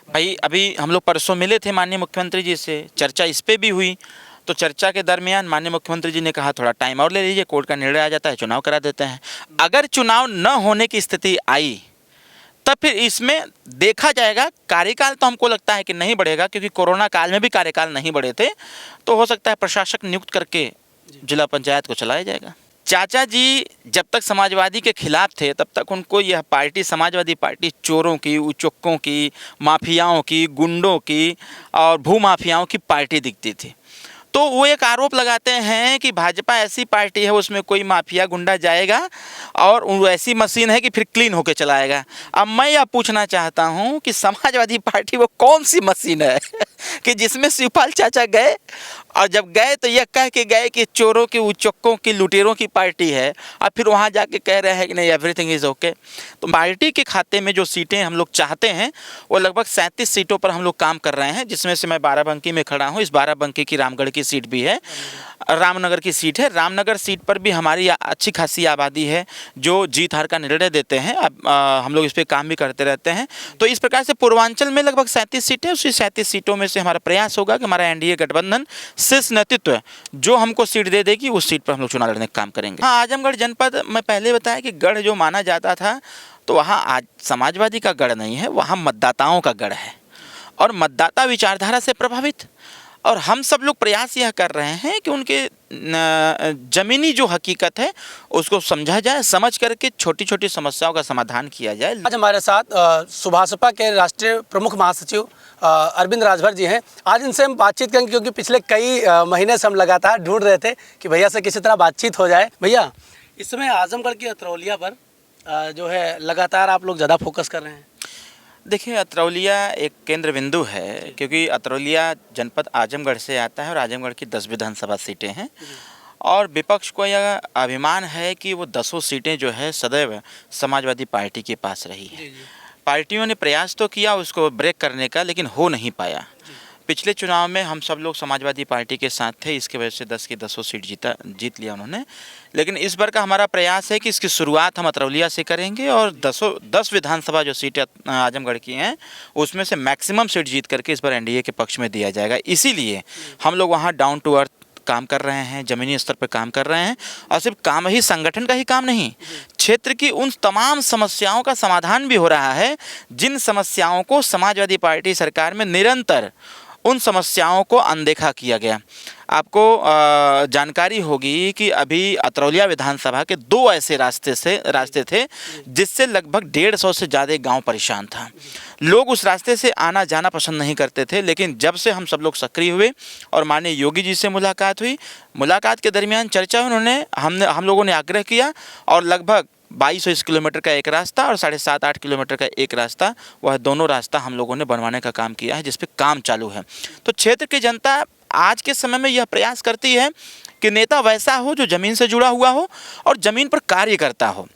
भाई अभी हम लोग परसों मिले थे माननीय मुख्यमंत्री जी से, चर्चा इस पे भी हुई। तो चर्चा के दरमियान माननीय मुख्यमंत्री जी ने कहा थोड़ा टाइम और ले लीजिए, कोर्ट का निर्णय आ जाता है, चुनाव करा देते हैं। अगर चुनाव न होने की स्थिति आई तब फिर इसमें देखा जाएगा। कार्यकाल तो हमको लगता है कि नहीं बढ़ेगा, क्योंकि कोरोना काल में भी कार्यकाल नहीं बढ़े थे। तो हो सकता है प्रशासक नियुक्त करके जिला पंचायत को चलाया जाएगा। चाचा जी जब तक समाजवादी के खिलाफ थे तब तक उनको यह पार्टी, समाजवादी पार्टी, चोरों की, उचक्कों की, माफियाओं की, गुंडों की और भूमाफियाओं की पार्टी दिखती थी। तो वो एक आरोप लगाते हैं कि भाजपा ऐसी पार्टी है उसमें कोई माफिया गुंडा जाएगा और वो ऐसी मशीन है कि फिर क्लीन होकर चलाएगा। अब मैं यह पूछना चाहता हूं कि समाजवादी पार्टी वो कौन सी मशीन है कि जिसमें शिवपाल चाचा गए और जब गए तो यह कह के गए कि चोरों की, उचक्कों की, लुटेरों की पार्टी है, और फिर वहां जाके कह रहे हैं कि नहीं एवरीथिंग इज़ ओके। तो पार्टी के खाते में जो सीटें हम लोग चाहते हैं वो लगभग 37 सीटों पर हम लोग काम कर रहे हैं, जिसमें से मैं बाराबंकी में खड़ा हूँ। इस बाराबंकी की रामगढ़ की सीट भी है, रामनगर की सीट है। रामनगर सीट पर भी हमारी अच्छी खासी आबादी है जो जीत हार का निर्णय देते हैं। अब हम लोग इस पर काम भी करते रहते हैं। तो इस प्रकार से पूर्वांचल में लगभग 37 सीटें, उसी 37 सीटों में से हमारा प्रयास होगा कि हमारा एनडीए गठबंधन शीर्ष नेतृत्व जो हमको सीट दे देगी उस सीट पर हम लोग चुनाव लड़ने का काम करेंगे। हाँ, आजमगढ़ जनपद मैं पहले बताया कि गढ़ जो माना जाता था, तो वहाँ आज समाजवादी का गढ़ नहीं है, वहाँ मतदाताओं का गढ़ है और मतदाता विचारधारा से प्रभावित। और हम सब लोग प्रयास यह कर रहे हैं कि उनके ज़मीनी जो हकीकत है उसको समझा जाए, समझ करके छोटी छोटी समस्याओं का समाधान किया जाए। आज हमारे साथ सुभाषपा के राष्ट्रीय प्रमुख महासचिव अरविंद राजभर जी हैं। आज इनसे हम बातचीत करेंगे क्योंकि पिछले कई महीने से हम लगातार ढूंढ रहे थे कि भैया से किसी तरह बातचीत हो जाए। भैया, इस समय आजमगढ़ की अतरौलिया पर जो है लगातार आप लोग ज़्यादा फोकस कर रहे हैं। देखिए, अतरौलिया एक केंद्र बिंदु है, क्योंकि अतरौलिया जनपद आजमगढ़ से आता है और आजमगढ़ की 10 विधानसभा सीटें हैं। और विपक्ष को यह अभिमान है कि वो 10 सीटें जो है सदैव समाजवादी पार्टी के पास रही है। पार्टियों ने प्रयास तो किया उसको ब्रेक करने का, लेकिन हो नहीं पाया। पिछले चुनाव में हम सब लोग समाजवादी पार्टी के साथ थे, इसके वजह से 10 की 10 सीट जीत लिया उन्होंने। लेकिन इस बार का हमारा प्रयास है कि इसकी शुरुआत हम अतरौलिया से करेंगे और 10 विधानसभा जो सीटें आजमगढ़ की हैं उसमें से मैक्सिमम सीट जीत करके इस बार एनडीए के पक्ष में दिया जाएगा। इसीलिए हम लोग वहाँ डाउन टू अर्थ काम कर रहे हैं, ज़मीनी स्तर पर काम कर रहे हैं। और सिर्फ काम ही, संगठन का ही काम नहीं, क्षेत्र की उन तमाम समस्याओं का समाधान भी हो रहा है जिन समस्याओं को समाजवादी पार्टी सरकार में निरंतर उन समस्याओं को अनदेखा किया गया। आपको जानकारी होगी कि अभी अतरौलिया विधानसभा के 2 ऐसे रास्ते थे जिससे लगभग 150 से ज़्यादा गांव परेशान था। लोग उस रास्ते से आना जाना पसंद नहीं करते थे, लेकिन जब से हम सब लोग सक्रिय हुए और माननीय योगी जी से मुलाकात हुई, मुलाकात के दरमियान चर्चा हुई, हम लोगों ने आग्रह किया और लगभग 2200 किलोमीटर का एक रास्ता और 7.5-8 किलोमीटर का एक रास्ता, वह दोनों रास्ता हम लोगों ने बनवाने का काम किया है, जिस पे काम चालू है। तो क्षेत्र की जनता आज के समय में यह प्रयास करती है कि नेता वैसा हो जो ज़मीन से जुड़ा हुआ हो और ज़मीन पर कार्य करता हो,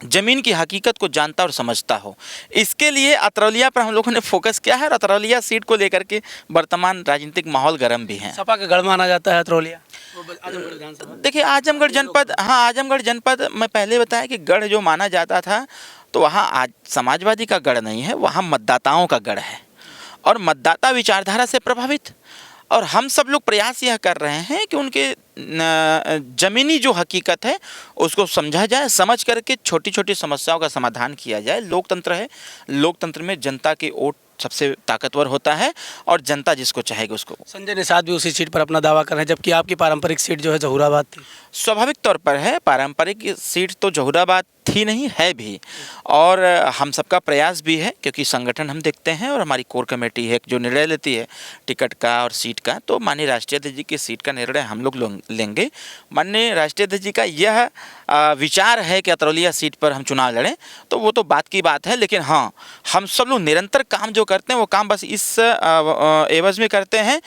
ज़मीन की हकीकत को जानता और समझता हो। इसके लिए अतरौलिया पर हम लोगों ने फोकस किया है और अतरौलिया सीट को लेकर के वर्तमान राजनीतिक माहौल गर्म भी है। सपा का गढ़ माना जाता है अतरौलिया। देखिए, आजमगढ़ जनपद, हाँ, आजमगढ़ जनपद मैं पहले बताया कि गढ़ जो माना जाता था, तो वहाँ आज समाजवादी का गढ़ नहीं है, वहाँ मतदाताओं का गढ़ है और मतदाता विचारधारा से प्रभावित। और हम सब लोग प्रयास यह कर रहे हैं कि उनके ज़मीनी जो हकीकत है उसको समझा जाए, समझ करके छोटी छोटी समस्याओं का समाधान किया जाए। लोकतंत्र है, लोकतंत्र में जनता की वोट सबसे ताकतवर होता है और जनता जिसको चाहेगी उसको। संजय निषाद भी उसी सीट पर अपना दावा कर रहे हैं, जबकि आपकी पारंपरिक सीट जो है जहूराबाद थी। स्वाभाविक तौर पर है, पारंपरिक सीट तो जहूराबाद थी नहीं, है भी। और हम सबका प्रयास भी है, क्योंकि संगठन हम देखते हैं और हमारी कोर कमेटी है जो निर्णय लेती है टिकट का और सीट का। तो माननीय राष्ट्रीय अध्यक्ष जी की सीट का निर्णय हम लोग लेंगे। माननीय राष्ट्रीय अध्यक्ष जी का यह विचार है कि अतरौलिया सीट पर हम चुनाव लड़ें, तो वो तो बात की बात है। लेकिन हाँ, हम सब लोग निरंतर काम जो करते हैं वो काम बस इस एवज में करते हैं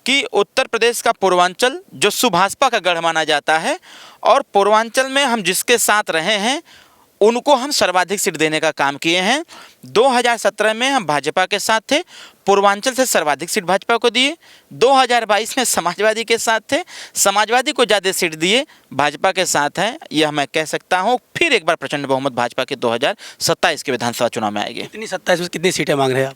कि उत्तर प्रदेश का पूर्वांचल जो सुभाषपा का गढ़ माना जाता है और पूर्वांचल में हम जिसके साथ रहे हैं उनको हम सर्वाधिक सीट देने का काम किए हैं। 2017 में हम भाजपा के साथ थे, पूर्वांचल से सर्वाधिक सीट भाजपा को दिए। 2022 में समाजवादी के साथ थे, समाजवादी को ज़्यादा सीट दिए, भाजपा के साथ हैं, यह मैं कह सकता हूँ। फिर एक बार प्रचंड बहुमत भाजपा के 2027 के विधानसभा चुनाव में आएगी। कितनी 27 में कितनी सीटें मांग रहे हैं आप?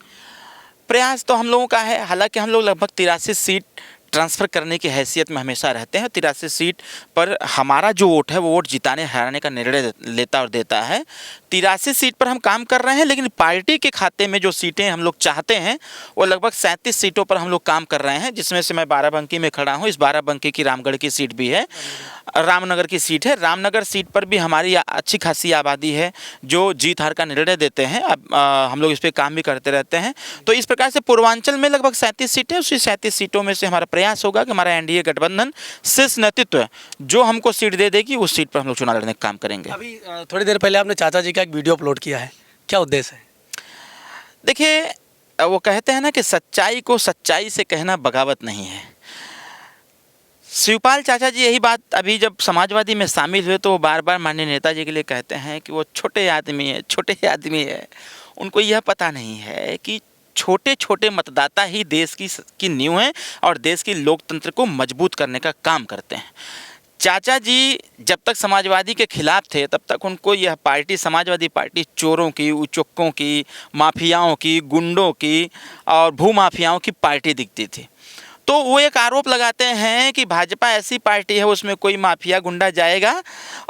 प्रयास तो हम लोगों का है, हालांकि हम लोग लगभग 83 सीट ट्रांसफ़र करने की हैसियत में हमेशा रहते हैं। 83 सीट पर हमारा जो वोट है वो वोट जिताने हराने का निर्णय लेता और देता है। 83 सीट पर हम काम कर रहे हैं, लेकिन पार्टी के खाते में जो सीटें हम लोग चाहते हैं वो लगभग 37 सीटों पर हम लोग काम कर रहे हैं, जिसमें से मैं बाराबंकी में खड़ा हूँ। इस बाराबंकी की रामगढ़ की सीट भी है, रामनगर की सीट है। रामनगर सीट पर भी हमारी अच्छी खासी आबादी है जो जीत हार का निर्णय देते हैं। अब हम लोग इस पर काम भी करते रहते हैं। तो इस प्रकार से पूर्वांचल में लगभग 37 सीटें, उसी 37 सीटों में से हमारा प्रयास होगा कि हमारा एनडीए गठबंधन शीर्ष नेतृत्व जो हमको सीट दे देगी उस सीट पर हम लोग चुनाव लड़ने का काम करेंगे। अभी थोड़ी देर पहले आपने चाचा जी का एक वीडियो अपलोड किया है, क्या उद्देश्य है? देखिए, वो कहते हैं ना कि सच्चाई को सच्चाई से कहना बगावत नहीं है। शिवपाल चाचा जी यही बात अभी जब समाजवादी में शामिल हुए तो वो बार बार माननीय नेताजी के लिए कहते हैं कि वो छोटे आदमी है, छोटे आदमी है। उनको यह पता नहीं है कि छोटे छोटे मतदाता ही देश की नींव हैं और देश की लोकतंत्र को मजबूत करने का काम करते हैं। चाचा जी जब तक समाजवादी के खिलाफ थे तब तक उनको यह पार्टी, समाजवादी पार्टी, चोरों की, उचक्कों की, माफियाओं की, गुंडों की और भूमाफियाओं की पार्टी दिखती थी। तो वो एक आरोप लगाते हैं कि भाजपा ऐसी पार्टी है उसमें कोई माफिया गुंडा जाएगा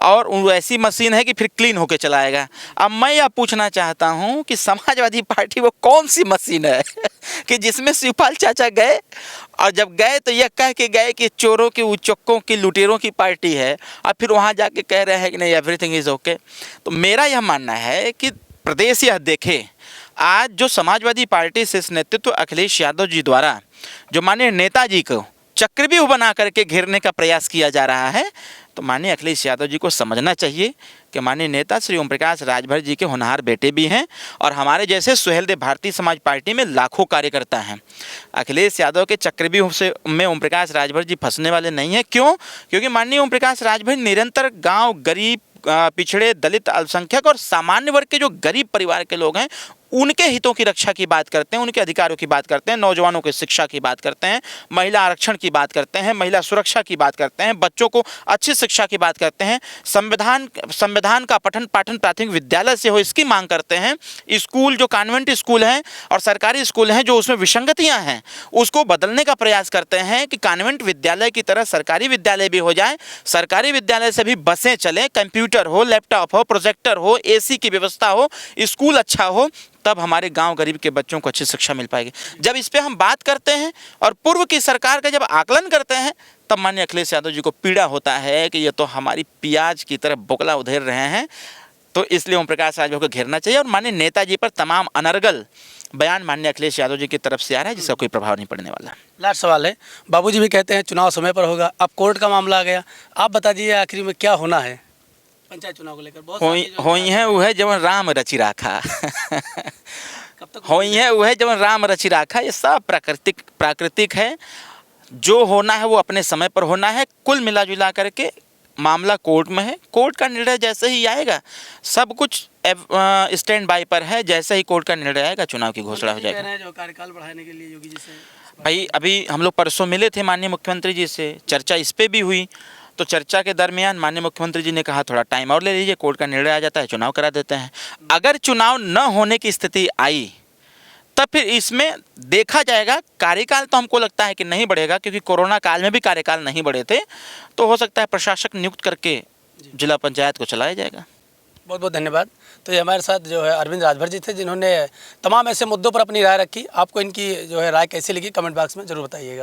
और वो ऐसी मशीन है कि फिर क्लीन होके चलाएगा। अब मैं यह पूछना चाहता हूं कि समाजवादी पार्टी वो कौन सी मशीन है कि जिसमें शिवपाल चाचा गए और जब गए तो यह कह के गए कि चोरों की, उचक्कों की, लुटेरों की पार्टी है और फिर वहां जाके कह रहे हैं कि नहीं एवरीथिंग इज़ ओके। तो मेरा यह मानना है कि प्रदेश यह देखे, आज जो समाजवादी पार्टी से नेतृत्व अखिलेश यादव जी द्वारा जो माननीय नेताजी को चक्रव्यूह बना करके घेरने का प्रयास किया जा रहा है, तो माननीय अखिलेश यादव जी को समझना चाहिए कि माननीय नेता श्री ओम प्रकाश राजभर जी के होनहार बेटे भी हैं और हमारे जैसे सुहेलदेव भारतीय समाज पार्टी में लाखों कार्यकर्ता हैं। अखिलेश यादव के चक्रव्यूह से में ओम प्रकाश राजभर जी फंसने वाले नहीं हैं। क्यों? क्योंकि माननीय ओम प्रकाश राजभर निरंतर गाँव, गरीब, पिछड़े, दलित, अल्पसंख्यक और सामान्य वर्ग के जो गरीब परिवार के लोग हैं उनके हितों की रक्षा की बात करते हैं, उनके अधिकारों की बात करते हैं, नौजवानों की शिक्षा की बात करते हैं, महिला आरक्षण की बात करते हैं, महिला सुरक्षा की बात करते हैं, बच्चों को अच्छी शिक्षा की बात करते हैं, संविधान का पठन पाठन प्राथमिक विद्यालय से हो इसकी मांग करते हैं। स्कूल जो कॉन्वेंट स्कूल हैं और सरकारी स्कूल हैं जो उसमें विसंगतियाँ हैं उसको बदलने का प्रयास करते हैं कि कॉन्वेंट विद्यालय की तरह सरकारी विद्यालय भी हो जाए, सरकारी विद्यालय से भी बसें चलें, कंप्यूटर हो, लैपटॉप हो, प्रोजेक्टर हो, AC की व्यवस्था हो, स्कूल अच्छा हो, तब हमारे गांव गरीब के बच्चों को अच्छी शिक्षा मिल पाएगी। जब इस पे हम बात करते हैं और पूर्व की सरकार का जब आकलन करते हैं तब माननीय अखिलेश यादव जी को पीड़ा होता है कि ये तो हमारी प्याज की तरह बोकला उधेर रहे हैं। तो इसलिए ओम प्रकाश राजभर को घेरना चाहिए और माननीय नेताजी पर तमाम अनर्गल बयान माननीय अखिलेश यादव जी की तरफ से आ रहा है जिसका कोई प्रभाव नहीं पड़ने वाला। लास्ट सवाल है, बाबूजी भी कहते हैं चुनाव समय पर होगा, अब कोर्ट का मामला आ गया, आप बता दीजिए आखिरी में क्या होना है पंचायत चुनाव को लेकर? होई है वह जवन राम रचि राखा कब तक होई है वह जवन राम रचि राखा। ये सब प्राकृतिक है, जो होना है वो अपने समय पर होना है। कुल मिला जुला करके मामला कोर्ट में है, कोर्ट का निर्णय जैसे ही आएगा सब कुछ स्टैंड बाय पर है। जैसे ही कोर्ट का निर्णय आएगा चुनाव की घोषणा हो जाएगी। जो कार्यकाल बढ़ाने के लिए योगी जी से भाई अभी हम लोग परसों मिले थे माननीय मुख्यमंत्री जी से, चर्चा इस पे भी हुई। तो चर्चा के दरमियान माननीय मुख्यमंत्री जी ने कहा थोड़ा टाइम और ले लीजिए, कोर्ट का निर्णय आ जाता है, चुनाव करा देते हैं। अगर चुनाव न होने की स्थिति आई तब फिर इसमें देखा जाएगा। कार्यकाल तो हमको लगता है कि नहीं बढ़ेगा क्योंकि कोरोना काल में भी कार्यकाल नहीं बढ़े थे, तो हो सकता है प्रशासक नियुक्त करके जिला पंचायत को चलाया जाएगा। बहुत बहुत धन्यवाद। तो ये हमारे साथ जो है अरविंद राजभर जी थे जिन्होंने तमाम ऐसे मुद्दों पर अपनी राय रखी। आपको इनकी जो है राय कैसी लगी कमेंट बॉक्स में ज़रूर बताइएगा।